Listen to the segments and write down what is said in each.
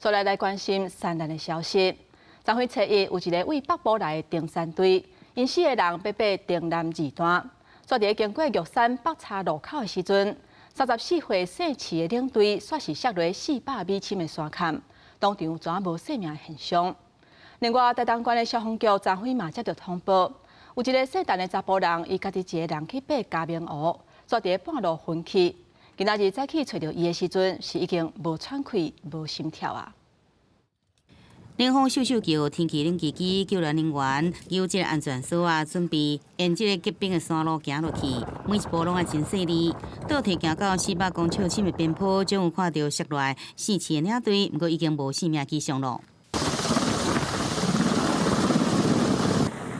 所以来关心山难的消息。昨昏初一，有一个为北部来的登山队，因4个人被爬登南二段，煞伫经过玉山北岔路口的时阵，34岁姓齐的领队煞是摔落400米深的山坎，当场全无性命现象。另外，台东县的消防局昨昏嘛接到通报，有一个姓陈的查甫人，伊家己一个人去爬嘉明湖，煞伫半路昏去。今仔日早起找到伊的时阵，是已经无喘气、无心跳啊。冷风秀秀叫天气冷机机救援人员有这个安全锁啊，准备沿这个结冰的山路行落去，每一步拢啊真细腻。倒退行到400公尺深的边坡，总有看到摔落来4起的领队，不过已经无性命迹象咯。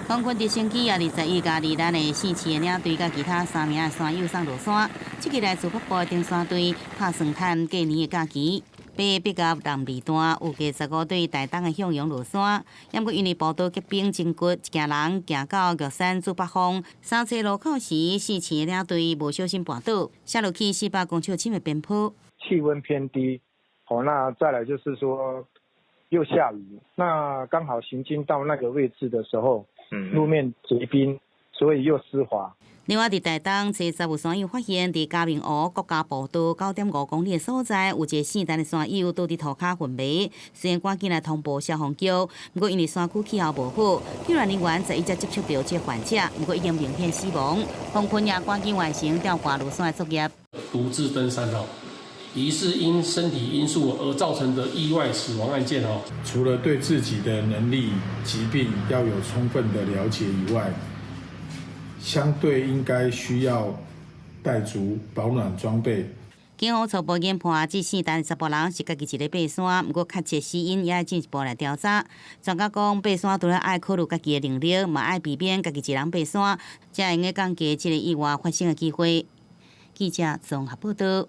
光棍直升机也21加2咱的4起的领队甲其他3名的山友送落山。这个来自北部的登山队拍算趁过年的假期。爬到南二段，有加15队台东的向阳落山，不过因为步道结冰真骨，一行人行到玉山主北方三车路口时，4起的领队无小心绊倒，下落去400公尺深的边坡。气温偏低，那再来就是说又下雨，那刚好行经到那个位置的时候，路面结冰，所以又湿滑。另外，伫台东，这10有山友发现，伫嘉明湖国家步道9.5公里的所在，有一个姓陈的山友倒伫涂骹昏迷。虽然赶紧来通报消防局，不过因为山区气候无好，救援人员才一直接触到这患者，不过已经明显死亡。洪坤也赶紧完成吊挂落山的作业。独自登山疑似因身体因素而造成的意外死亡案件除了对自己的能力、疾病要有充分的了解以外，相对应该需要带足保暖装备。警方初步研判，这4单10人是家己一个爬山，不过确切死因也要进一步来调查。专家讲，爬山除了爱考虑家己的能力，嘛爱避免家己一人爬山，才会用降低这个意外发生的机会。记者综合报道。